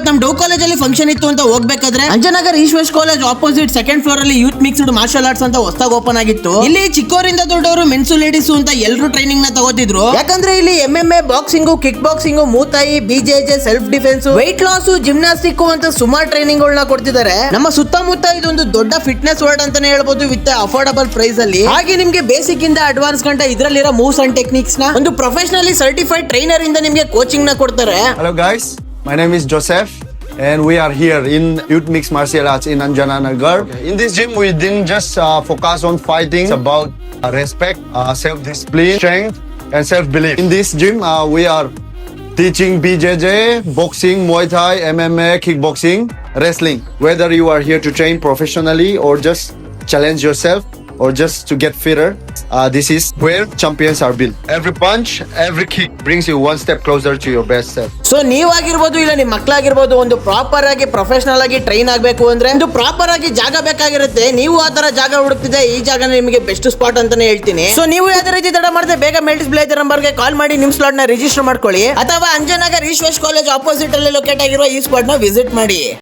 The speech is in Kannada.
ಇವತ್ತು ನಮ್ ಡೋ ಕಾಲೇಜ್ ಅಲ್ಲಿ ಫಂಕ್ಷನ್ ಇತ್ತು ಅಂತ ಹೋಗ್ಬೇಕಾದ್ರೆ Anjanagar east west college opposite second floor ಅಲ್ಲಿ ಯೂತ್ ಮಿಕ್ಸ್ಡ್ ಮಾರ್ಷಲ್ ಆರ್ಟ್ಸ್ ಅಂತ ಹೊಸದಾಗಿ ಓಪನ್ ಆಗಿತ್ತು. ಇಲ್ಲಿ ಚಿಕ್ಕವರಿಂದ ದೊಡ್ಡವರು ಮೆನ್ಸು ಲೇಡೀಸ್ ಅಂತ ಎಲ್ಲರೂ ಟ್ರೈನಿಂಗ್ ನ ತಗೋತಿದ್ರು. ಯಾಕಂದ್ರೆ ಇಲ್ಲಿ MMA, boxing, kick boxing, muay thai, BJJ, self defence, weight loss, gymnastic ಅಂತ ಸುಮಾರು ಟ್ರೈನಿಂಗ್ ಗಳನ್ನ ಕೊಡ್ತಿದ್ದಾರೆ. ನಮ್ಮ ಸುತ್ತಮುತ್ತ ಇದೊಂದು ದೊಡ್ಡ ಫಿಟ್ನೆಸ್ ವರ್ಲ್ಡ್ ಅಂತಾನೆ ಹೇಳ್ಬೋದು ವಿತ್ ಅಫೋರ್ಡಬಲ್ ಪ್ರೈಸ್ ಅಲ್ಲಿ. ಹಾಗೆ ನಿಮ್ಗೆ ಬೇಸಿಕ್ ಇಂದ ಅಡ್ವಾನ್ಸ್ ಗಂಟ ಇದ್ರಲ್ಲಿರೋ ಮೂವ್ಸ್ ಅಂಡ್ ಟೆಕ್ನಿಕ್ಸ್ ನ ಒಂದು ಪ್ರೊಫೆಷನಲಿ ಸರ್ಟಿಫೈಡ್ ಟ್ರೈನರ್ ಇಂದ ನಿಮ್ಗೆ ಕೋಚಿಂಗ್ ನ ಕೊಡ್ತಾರೆ. Hello guys, my name is Joseph and we are here in Youth Mixed Martial Arts in Anjana Nagar. In this gym we didn't just focus on fighting, it's about respect, self-discipline, strength and self-belief. In this gym we are teaching BJJ, boxing, Muay Thai, MMA, kickboxing, wrestling. Whether you are here to train professionally or just challenge yourself or just to get fitter, this is where champions are built. Every punch, every kick brings you one step closer to your best self. So ನೀವಾಗಿರ್ಬೋದು ಇಲ್ಲ ನಿಮ್ ಮಕ್ಳಾಗಿರ್ಬೋದು ಒಂದು ಪ್ರಾಪರ್ ಆಗಿ ಪ್ರೊಫೆಷನಲ್ ಆಗಿ ಟ್ರೈನ್ ಆಗ್ಬೇಕು ಅಂದ್ರೆ ಒಂದು ಪ್ರಾಪರ್ ಆಗಿ ಜಾಗ ಬೇಕಾಗಿರುತ್ತೆ. ನೀವು ಆ ತರ ಜಾಗ ಹುಡುಕ್ತಿದೆ, ಈ ಜಾಗ ನಿಮಗೆ ಬೆಸ್ಟ್ ಸ್ಪಾಟ್ ಅಂತಾನೆ ಹೇಳ್ತೀನಿ. ಸೊ ನೀವು ಯಾವ್ದೇ ರೀತಿ ತಡ ಮಾಡದೆ ಬೇಗ ಮೇಲ್ ಡಿಸ್ಪ್ಲೇ ನಂಬರ್ ಗೆ ಕಾಲ್ ಮಾಡಿ ನಿಮ್ ಸ್ಲಾಟ್ ನ ರಿಜಿಸ್ಟರ್ ಮಾಡ್ಕೊಳ್ಳಿ, ಅಥವಾ ಅಂಜನಗರ್ ಈಸ್ಟ್ ವೆಸ್ಟ್ ಕಾಲೇಜ್ ಆಪೋಸಿಟ್ ಅಲ್ಲಿ ಲೊಕೇಟ್ ಆಗಿರುವ ಈ ಸ್ಪಾಟ್ ನ ವಿಸಿಟ್ ಮಾಡಿ.